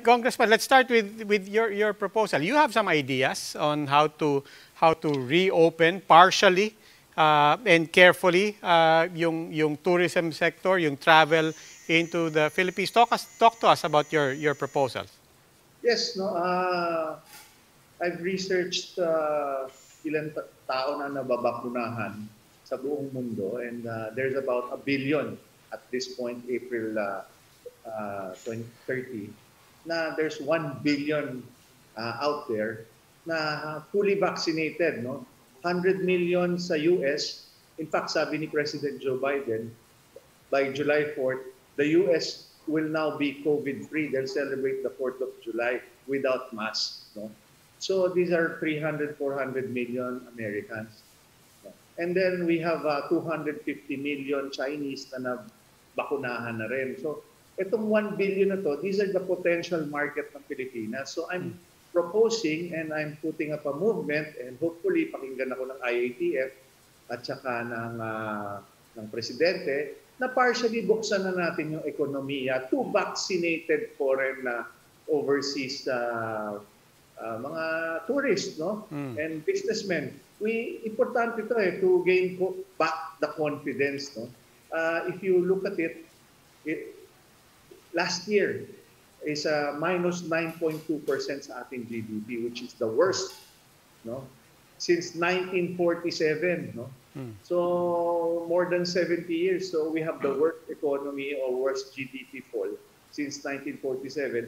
Congressman, let's start with your proposal. You have some ideas on how to reopen partially and carefully yung tourism sector, yung travel into the Philippines. Talk to us about your proposals. Yes, no. I've researched ilang tao na nababakunahan sa buong mundo, and there's about 1 billion at this point, April 2030, na there's 1 billion out there na fully vaccinated, no? 100 million sa US. In fact, sabi ni President Joe Biden, by July 4th, the US will now be COVID-free. They'll celebrate the 4th of July without masks, no? So these are 300, 400 million Americans. And then we have 250 million Chinese na nabakunahan na rin. So itong 1 billion na to, these are the potential market ng Pilipinas. So I'm proposing and I'm putting up a movement, and hopefully pakinggan ako ng IATF at saka ng Presidente, na partially buksan na natin yung ekonomiya to vaccinated foreign overseas mga tourists, no? And businessmen. Importante ito to gain back the confidence, no? If you look at it, last year is minus 9.2% sa ating GDP, which is the worst, no? Since 1947, no? So more than 70 years. So we have the worst economy or worst GDP fall since 1947.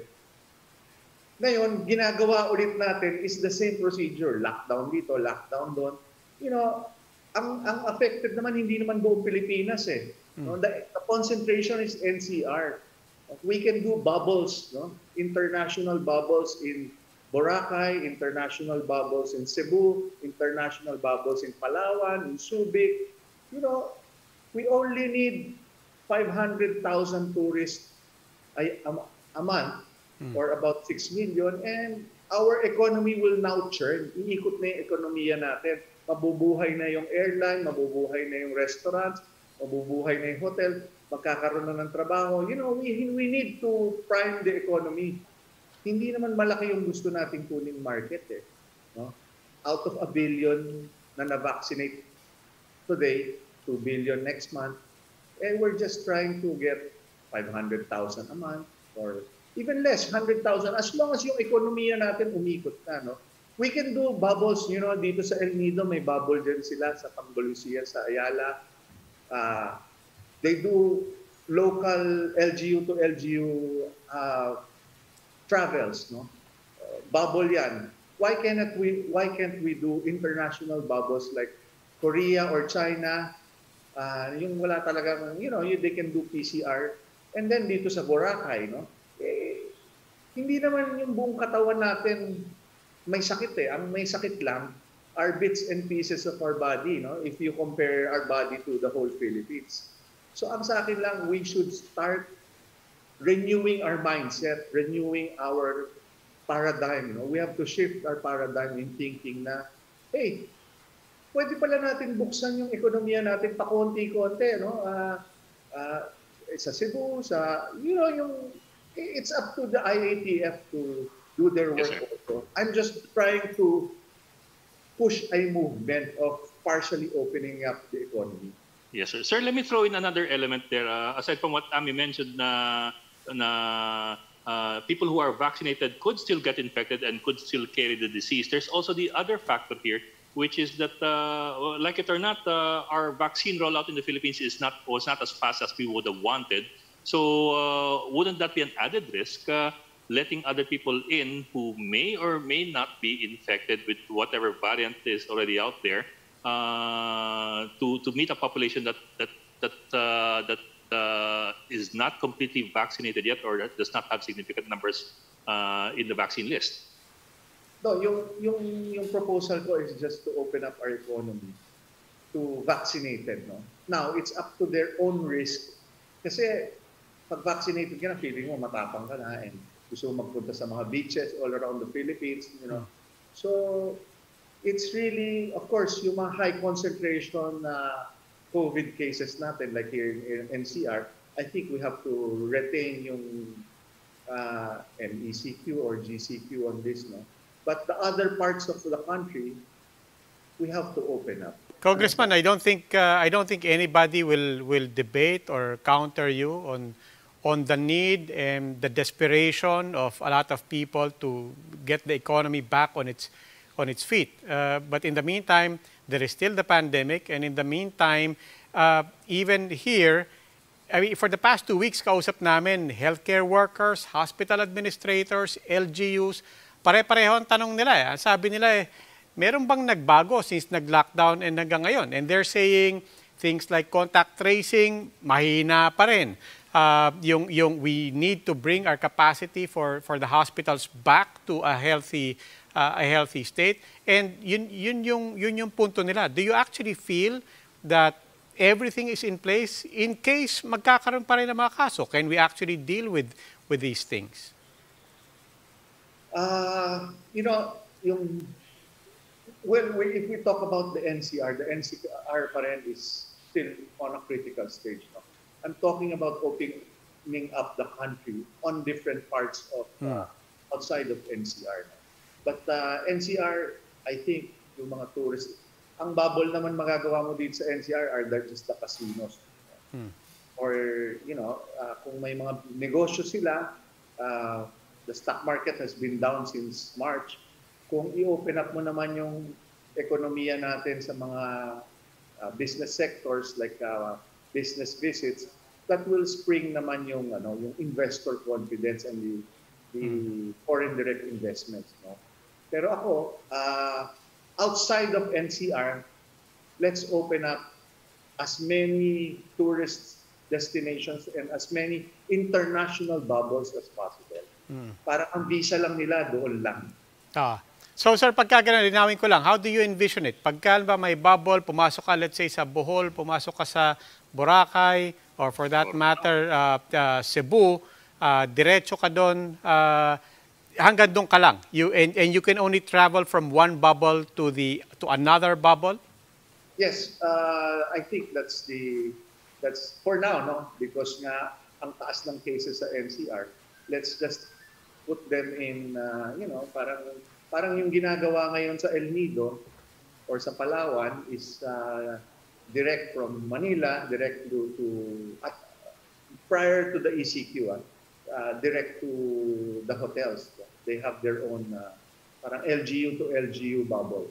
Ngayon, ginagawa ulit natin is the same procedure. Lockdown dito, lockdown doon. You know, ang affected naman, hindi naman buong Pilipinas eh. No? The concentration is NCR. We can do bubbles, no? International bubbles in Boracay, international bubbles in Cebu, international bubbles in Palawan, in Subic. You know, we only need 500,000 tourists a month, or about 6 million, and our economy will now churn. Iikot na yung ekonomiya natin. Mabubuhay na yung airline, mabubuhay na yung restaurants, mabubuhay na yung hotel, magkakaroon na ng trabaho. You know, we need to prime the economy. Hindi naman malaki yung gusto nating kuning market eh. No? Out of 1 billion na na-vaccinate today, 2 billion next month, and we're just trying to get 500,000 a month or even less, 100,000, as long as yung ekonomiya natin umikot na, no? We can do bubbles, you know, dito sa El Nido, may bubble dyan sila sa Pangolusia, sa Ayala. They do local LGU to LGU travels, no? Bubble yan. Why can't we do international bubbles like Korea or China? Yung wala talaga, you know, they can do PCR. And then dito sa Boracay, no? Hindi naman yung buong katawan natin may sakit eh. Ang may sakit lang are bits and pieces of our body, no? If you compare our body to the whole Philippines. So ang sa akin lang, we should start renewing our mindset, renewing our paradigm. No? We have to shift our paradigm in thinking na, hey, pwede pala natin buksan yung ekonomiya natin pa konti-konti, no? Sa Cebu, you know, it's up to the IATF to do their work also. I'm just trying to push a movement of partially opening up the economy. Yes, sir. Sir, let me throw in another element there. Aside from what Ami mentioned, people who are vaccinated could still get infected and could still carry the disease. There's also the other factor here, which is that, like it or not, our vaccine rollout in the Philippines was not as fast as we would have wanted. So wouldn't that be an added risk, letting other people in who may or may not be infected with whatever variant is already out there, to meet a population that is not completely vaccinated yet or that does not have significant numbers in the vaccine list? No, yung proposal ko is just to open up our economy to vaccinated, no? Now, it's up to their own risk. Kasi pag vaccinated ka na, feeling mo matapang ka na and gusto mo magpunta sa mga beaches all around the Philippines, you know. So, it's really, of course, yung mga high concentration COVID cases natin, like here in NCR, I think we have to retain yung MECQ or GCQ on this, no? But the other parts of the country, we have to open up. Congressman, I don't think anybody will debate or counter you on the need and the desperation of a lot of people to get the economy back on its feet. But in the meantime, there is still the pandemic, and in the meantime, even here, I mean, for the past 2 weeks, kausap namin healthcare workers, hospital administrators, LGUs, pare-pareho ang tanong nila. Sabi nila meron bang nagbago since nag-lockdown and hanggang ngayon? And they're saying things like contact tracing, mahina pa rin. We need to bring our capacity for the hospitals back to a healthy state. And yun yung punto nila. Do you actually feel that everything is in place in case magkakaroon pa rin ng mga kaso? Can we actually deal with these things? If we talk about the NCR pa rin is still on a critical stage. No? I'm talking about opening up the country on different parts of outside of NCR. No? But NCR, I think, yung mga tourists, ang bubble naman magagawa mo dito sa NCR are just the casinos. Or, kung may mga negosyo sila, the stock market has been down since March. Kung i-open up mo naman yung ekonomiya natin sa mga business sectors like business visits, that will spring naman yung investor confidence and the foreign direct investments. No? Pero ako, outside of NCR, let's open up as many tourist destinations and as many international bubbles as possible. Para ang visa lang nila doon lang. So sir, pagka ganun, linawin ko lang, how do you envision it? Pagka ba may bubble, pumasok ka let's say sa Bohol, pumasok ka sa Boracay, or for that matter, Cebu, diretso ka doon, hanggang doon ka lang. And you can only travel from one bubble to another bubble? Yes, I think that's for now, no? Because nga ang taas ng cases sa NCR, let's just put them in, parang yung ginagawa ngayon sa El Nido or sa Palawan is direct from Manila, direct to prior to the ECQ, direct to the hotels. They have their own parang LGU to LGU bubble.